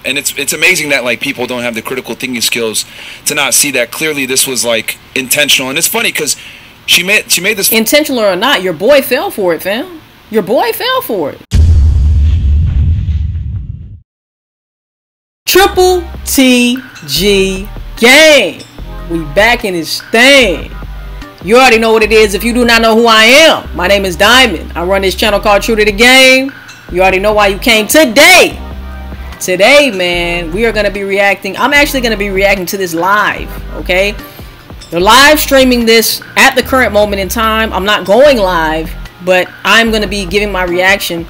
and it's amazing that like people don't have the critical thinking skills to not see that clearly this was like intentional. And it's funny because she made this intentional or not. Your boy fell for it, fam. Your boy fell for it. Triple TG gang. We back in this thing. You already know what it is if you do not know who I am. My name is Diamond. I run this channel called True to the Game. You already know why you came today. Today, man, we are going to be reacting. I'm actually going to be reacting to this live, okay? They're live streaming this at the current moment in time. I'm not going live, but I'm going to be giving my reaction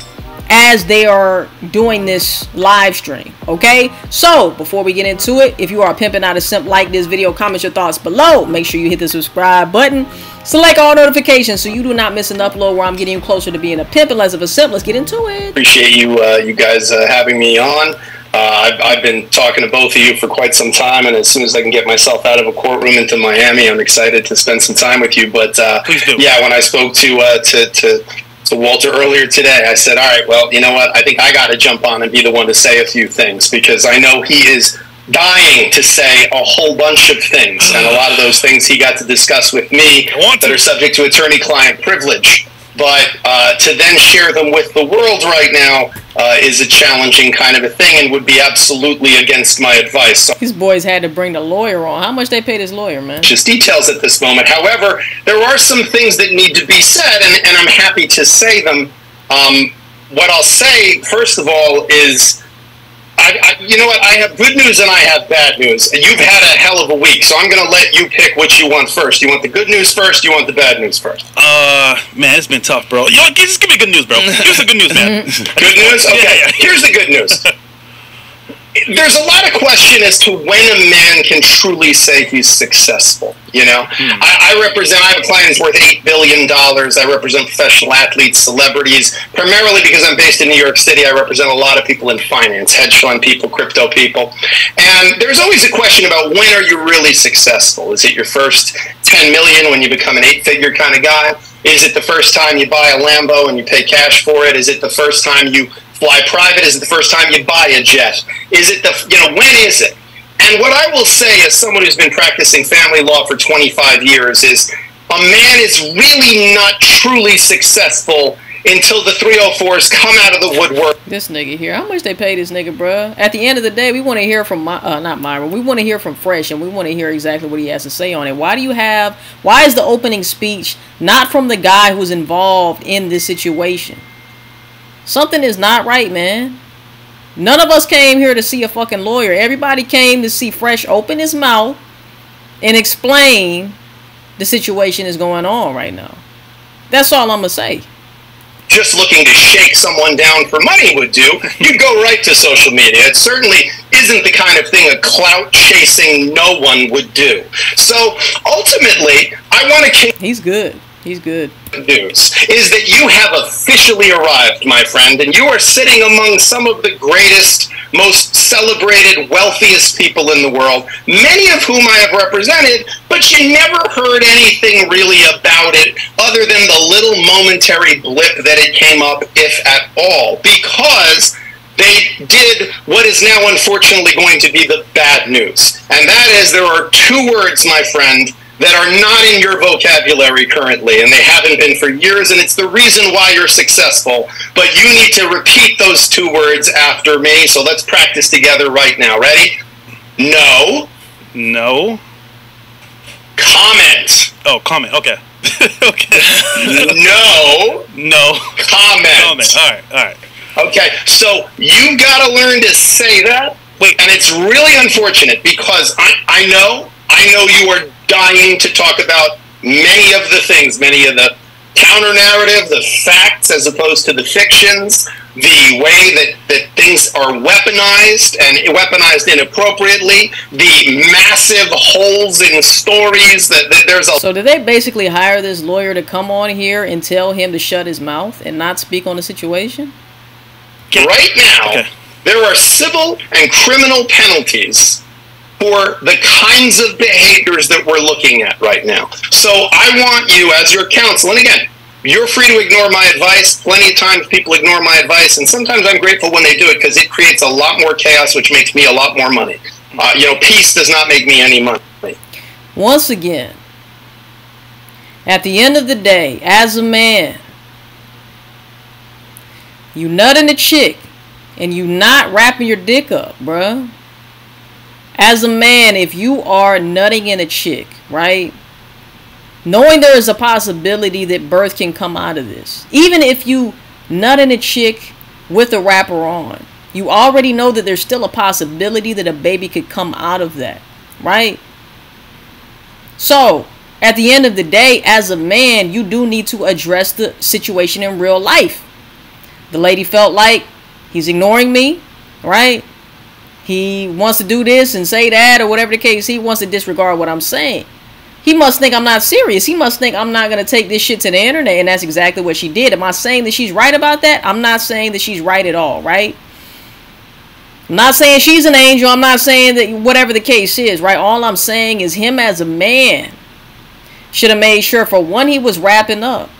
as they are doing this live stream, okay? So before we get into it, if you are pimping out a simp, like this video, comment your thoughts below. Make sure you hit the subscribe button, select all notifications so you do not miss an upload where I'm getting you closer to being a pimp and less of a simp. Let's get into it. Appreciate you you guys having me on. I've been talking to both of you for quite some time, and as soon as I can get myself out of a courtroom into Miami, I'm excited to spend some time with you. But yeah, when I spoke to Walter earlier today, I said, all right, well, you know what? I think I got to jump on and be the one to say a few things, because I know he is dying to say a whole bunch of things, and a lot of those things he got to discuss with me that are subject to attorney-client privilege. But to then share them with the world right now is a challenging kind of a thing and would be absolutely against my advice. So these boys had to bring the lawyer on. How much they paid his lawyer, man? Just details at this moment. However, there are some things that need to be said, and I'm happy to say them. What I'll say, first of all, is you know what? I have good news and I have bad news. And you've had a hell of a week, so I'm going to let you pick what you want first. You want the good news first? You want the bad news first? Man, it's been tough, bro. Yo, just give me good news, bro. Give us the good news, man. Good news? Okay. Yeah. Here's the good news. There's a lot of question as to when a man can truly say he's successful. You know, I have a client who's worth $8 billion. I represent professional athletes, celebrities, primarily because I'm based in New York City. I represent a lot of people in finance, hedge fund people, crypto people. And there's always a question about when are you really successful? Is it your first 10 million when you become an 8-figure kind of guy? Is it the first time you buy a Lambo and you pay cash for it? Is it the first time you fly private? Is it the first time you buy a jet? Is it when is it? And what I will say as someone who's been practicing family law for 25 years is a man is really not truly successful until the 304s come out of the woodwork. This nigga here, how much they pay this nigga, bruh? At the end of the day, we want to hear from not Myra. We want to hear from Fresh, and we want to hear exactly what he has to say on it. Why is the opening speech not from the guy who's involved in this situation? Something is not right, man. None of us came here to see a fucking lawyer. Everybody came to see Fresh open his mouth and explain the situation is going on right now. That's all I'm going to say. Just looking to shake someone down for money would do, you'd go right to social media. It certainly isn't the kind of thing a clout-chasing no one would do. So, ultimately, I want to... He's good. He's good. News is that you have officially arrived, my friend, and you are sitting among some of the greatest, most celebrated, wealthiest people in the world, many of whom I have represented, but you never heard anything really about it other than the little momentary blip that it came up, if at all, because they did what is now unfortunately going to be the bad news. And that is, there are two words, my friend, that are not in your vocabulary currently, and they haven't been for years, and it's the reason why you're successful. But you need to repeat those two words after me, so let's practice together right now. Ready? No. No. Comment. Oh, comment. Okay. Okay. No. No. Comment. Comment. All right. All right. Okay, so you got to learn to say that. Wait. And it's really unfortunate because I know you are dying to talk about many of the things, many of the counter-narrative, the facts as opposed to the fictions, the way that things are weaponized and weaponized inappropriately, the massive holes in stories that there's a... So did they basically hire this lawyer to come on here and tell him to shut his mouth and not speak on the situation? Right now, there are civil and criminal penalties for the kinds of behaviors that we're looking at right now. So I want you, as your counsel, and again, You're free to ignore my advice. Plenty of times people ignore my advice, and sometimes I'm grateful when they do it because it creates a lot more chaos, which makes me a lot more money. Peace does not make me any money. Once again, at the end of the day, as a man, you nutting a chick and you not wrapping your dick up, bruh. As a man, if you are nutting in a chick, right, knowing there is a possibility that birth can come out of this, even if you nut in a chick with a wrapper on, you already know that there's still a possibility that a baby could come out of that, right? So, at the end of the day, as a man, you do need to address the situation in real life. The lady felt like he's ignoring me, right? He wants to do this and say that or whatever the case. He wants to disregard what I'm saying. He must think I'm not serious. He must think I'm not going to take this shit to the internet. And that's exactly what she did. Am I saying that she's right about that? I'm not saying that she's right at all, right? I'm not saying she's an angel. I'm not saying that whatever the case is, right? All I'm saying is him as a man should have made sure, for one, he was wrapping up.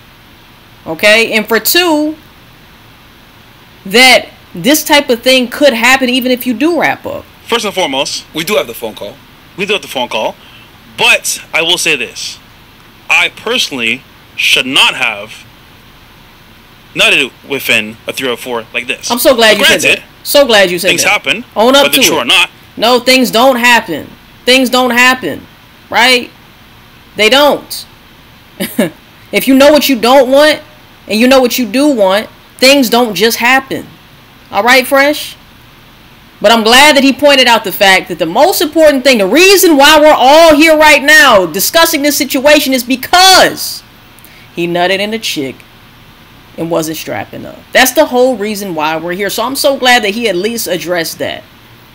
Okay? And for two, that this type of thing could happen even if you do wrap up. First and foremost, We do have the phone call. we do have the phone call, but I will say this. I personally should not have nutted within a 3 or 4 like this. I'm so glad But you said granted, that. So glad you said things that. happen, Own up whether to true it. or not. No, things don't happen. Things don't happen, right? They don't. If you know what you don't want and you know what you do want, things don't just happen. All right, Fresh? But I'm glad that he pointed out the fact that the most important thing, the reason why we're all here right now discussing this situation, is because he nutted in a chick and wasn't strapping up. That's the whole reason why we're here. So I'm so glad that he at least addressed that.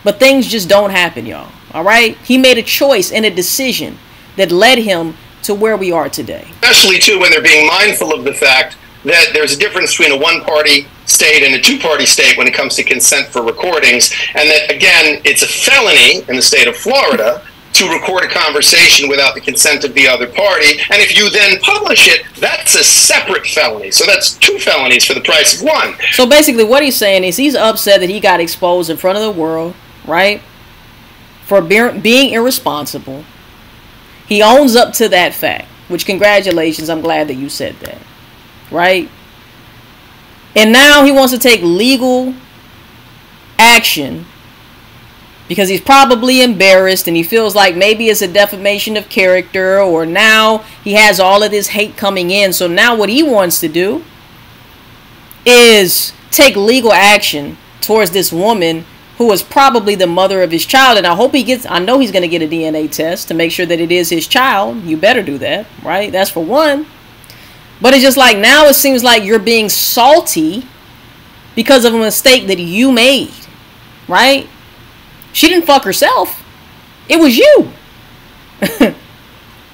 But things just don't happen, y'all. All right? He made a choice and a decision that led him to where we are today. Especially, too, when they're being mindful of the fact that there's a difference between a one-party state and a two-party state when it comes to consent for recordings, and that, again, it's a felony in the state of Florida to record a conversation without the consent of the other party, and if you then publish it, that's a separate felony. So that's 2 felonies for the price of 1. So basically what he's saying is he's upset that he got exposed in front of the world, right, for being irresponsible. He owns up to that fact, which, congratulations, I'm glad that you said that. Right? And now he wants to take legal action because he's probably embarrassed and he feels like maybe it's a defamation of character, or now he has all of this hate coming in. So now what he wants to do is take legal action towards this woman who is probably the mother of his child. And I know he's going to get a DNA test to make sure that it is his child. You better do that, right? That's for one. But it's just like now it seems like you're being salty because of a mistake that you made, right? She didn't fuck herself. It was you.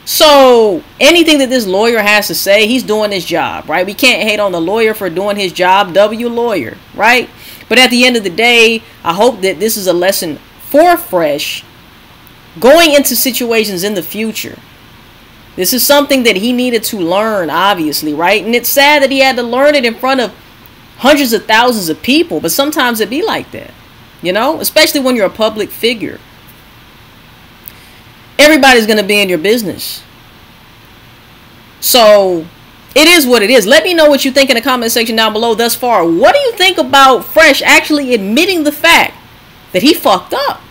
So anything that this lawyer has to say, he's doing his job, right? We can't hate on the lawyer for doing his job. W lawyer, right? But at the end of the day, I hope that this is a lesson for Fresh going into situations in the future. This is something that he needed to learn, obviously, right? And it's sad that he had to learn it in front of hundreds of thousands of people. But sometimes it be like that, you know? Especially when you're a public figure. Everybody's going to be in your business. So it is what it is. Let me know what you think in the comment section down below thus far. What do you think about Fresh actually admitting the fact that he fucked up?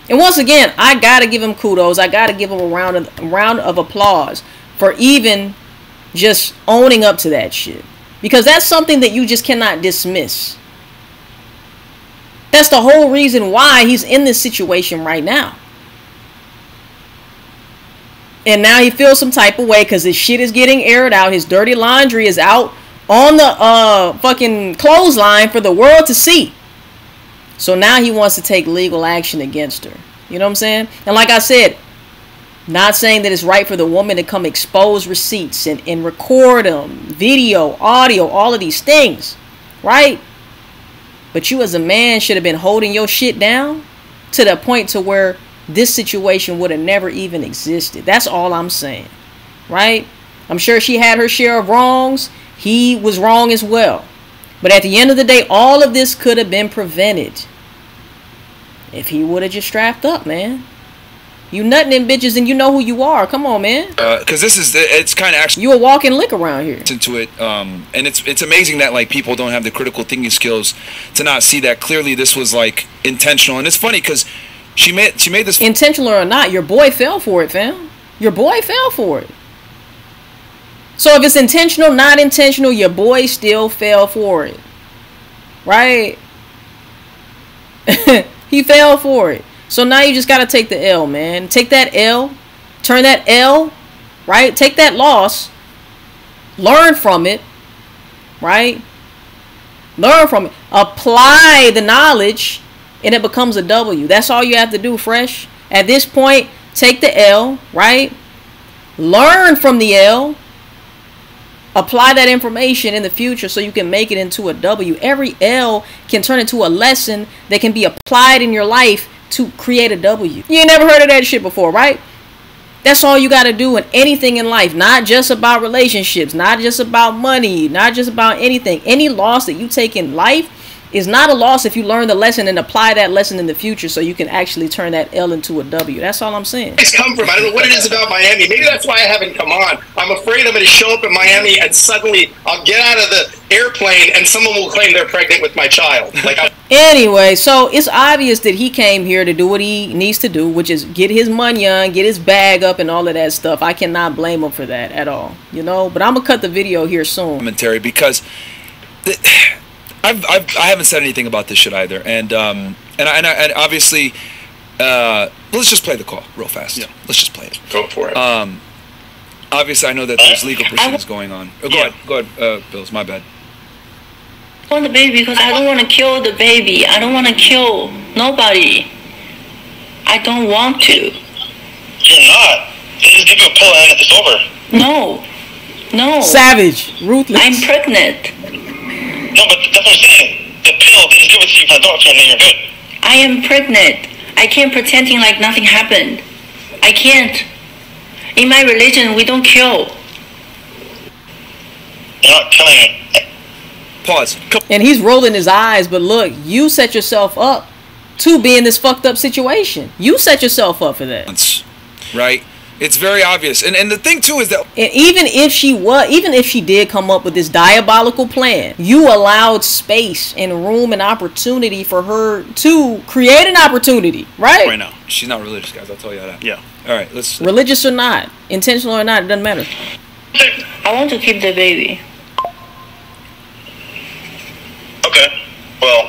And once again, I gotta give him kudos. I gotta give him a round of applause for even just owning up to that shit. Because that's something that you just cannot dismiss. That's the whole reason why he's in this situation right now. And now he feels some type of way because his shit is getting aired out. His dirty laundry is out on the fucking clothesline for the world to see. So now he wants to take legal action against her. You know what I'm saying? And like I said, not saying that it's right for the woman to come expose receipts and record them, video, audio, all of these things, right? But you as a man should have been holding your shit down to the point to where this situation would have never even existed. That's all I'm saying, right? I'm sure she had her share of wrongs. He was wrong as well. But at the end of the day, all of this could have been prevented if he would have just strapped up, man. You nutting them bitches and you know who you are. Come on, man. Because it's kind of actually... You a walking lick around here. Into it, and it's amazing that, like, people don't have the critical thinking skills to not see that clearly this was, like, intentional. And it's funny because she made this... Intentional or not, your boy fell for it, fam. Your boy fell for it. So if it's intentional, not intentional, your boy still fell for it. Right? He fell for it. So now you just got to take the L, man. Take that L. Turn that L, right? Take that loss. Learn from it, right? Learn from it. Apply the knowledge, and it becomes a W. That's all you have to do, Fresh. At this point, take the L, right? Learn from the L. Apply that information in the future so you can make it into a W. Every L can turn into a lesson that can be applied in your life to create a W. You ain't never heard of that shit before, right? That's all you got to do in anything in life. Not just about relationships, not just about money, not just about anything. Any loss that you take in life is not a loss if you learn the lesson and apply that lesson in the future so you can actually turn that L into a W. That's all I'm saying. It's come from. I don't know what it is about Miami. Maybe that's why I haven't come on. I'm afraid I'm going to show up in Miami and suddenly I'll get out of the airplane and someone will claim they're pregnant with my child. Anyway, so it's obvious that he came here to do what he needs to do, which is get his money on, get his bag up and all of that stuff. I cannot blame him for that at all, you know. But I'm going to cut the video here soon. Commentary because... I haven't said anything about this shit either, and obviously, let's just play the call real fast. Yeah. Let's just play it. Go for it. Obviously, I know that there's legal proceedings going on. Go ahead, Bills. My bad. I want the baby because I don't want to kill the baby. I don't want to kill nobody. I don't want to. You're not. They just give you a pill and it's over. No. Savage, ruthless. I'm pregnant. No, but that's what I'm saying. The pill, they just give it to you from the doctor and then you're good. I am pregnant. I can't pretending like nothing happened. I can't. In my religion, we don't kill. You're not killing it. Pause. And he's rolling his eyes, but look, you set yourself up to be in this fucked up situation. You set yourself up for that. Right? It's very obvious. And the thing too is that, and even if she did come up with this diabolical plan, you allowed space and room and opportunity for her to create an opportunity, right? Right now. She's not religious, guys. I'll tell you that. Yeah. All right, let's... Religious or not, intentional or not, it doesn't matter. I want to keep the baby. Okay. Well,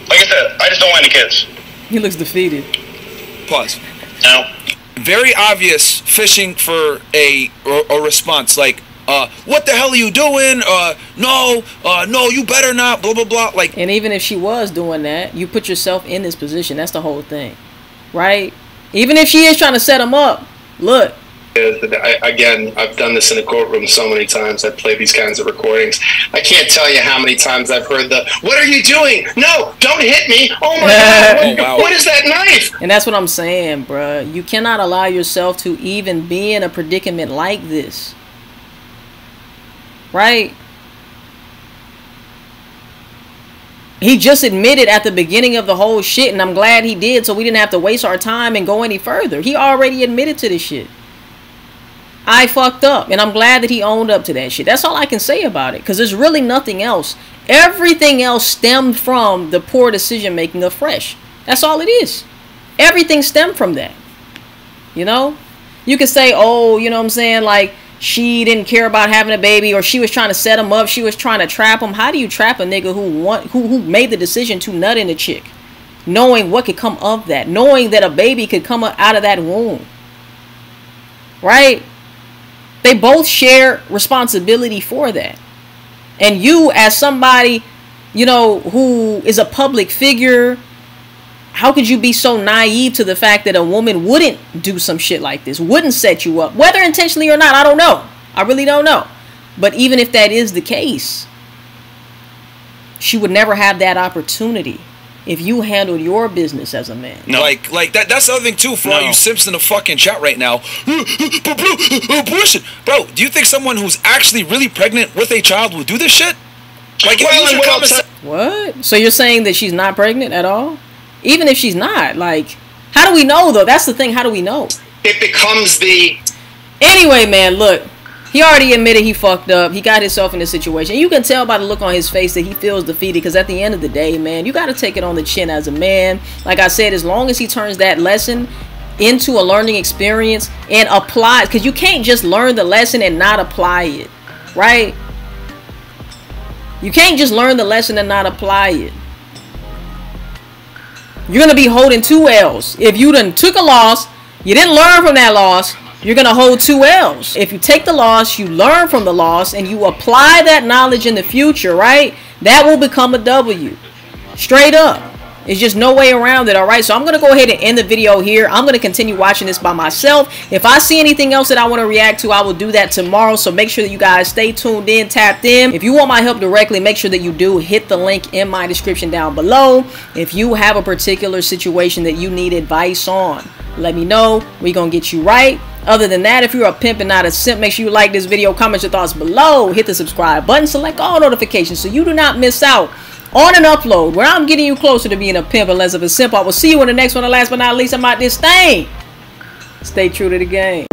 like I said, I just don't want any kids. He looks defeated. Pause. No. Very obvious fishing for a response, like, what the hell are you doing? No, you better not, blah, blah, blah. Like, and even if she was doing that, you put yourself in this position. That's the whole thing, right? Even if she is trying to set him up, look. Again, I've done this in a courtroom so many times. I've played these kinds of recordings. I can't tell you how many times I've heard what are you doing? No, don't hit me. Oh my God, wow. What is that knife? And that's what I'm saying, bruh. You cannot allow yourself to even be in a predicament like this. Right? He just admitted at the beginning of the whole shit, and I'm glad he did, so we didn't have to waste our time and go any further. He already admitted to this shit. I fucked up, and I'm glad that he owned up to that shit. That's all I can say about it, because there's really nothing else. Everything else stemmed from the poor decision making of Fresh. That's all it is. Everything stemmed from that. You know? You could say, oh, you know what I'm saying, like, she didn't care about having a baby, or she was trying to set him up, she was trying to trap him. How do you trap a nigga who made the decision to nut in a chick, knowing what could come of that, knowing that a baby could come out of that womb? Right? They both share responsibility for that. And you, as somebody, you know, who is a public figure, how could you be so naive to the fact that a woman wouldn't do some shit like this, wouldn't set you up, whether intentionally or not? I don't know. I really don't know. But even if that is the case, she would never have that opportunity. if you handled your business as a man. No. Like that's the other thing too for all you simps in the fucking chat right now. Bullshit. Bro, do you think someone who's actually really pregnant with a child will do this shit? Like, what? So you're saying that she's not pregnant at all? Even if she's not, like, how do we know though? That's the thing. How do we know? It becomes the... Anyway, man, look. He already admitted he fucked up. He got himself in this situation. You can tell by the look on his face that he feels defeated, because at the end of the day, man, you got to take it on the chin as a man. Like I said, as long as he turns that lesson into a learning experience and applies, because you can't just learn the lesson and not apply it, right? You can't just learn the lesson and not apply it. You're going to be holding 2 L's. If you done took a loss, you didn't learn from that loss, you're going to hold 2 L's. If you take the loss, you learn from the loss, and you apply that knowledge in the future, right? That will become a W. Straight up. There's just no way around it, all right? So I'm going to go ahead and end the video here. I'm going to continue watching this by myself. If I see anything else that I want to react to, I will do that tomorrow. So make sure that you guys stay tuned in, tapped in. If you want my help directly, make sure that you do hit the link in my description down below. If you have a particular situation that you need advice on, let me know. We're going to get you right. Other than that, if you're a pimp and not a simp, make sure you like this video, comment your thoughts below, hit the subscribe button, select all notifications so you do not miss out on an upload where I'm getting you closer to being a pimp and less of a simp. I will see you in the next one, and last but not least, I'm out this thing. Stay true to the game.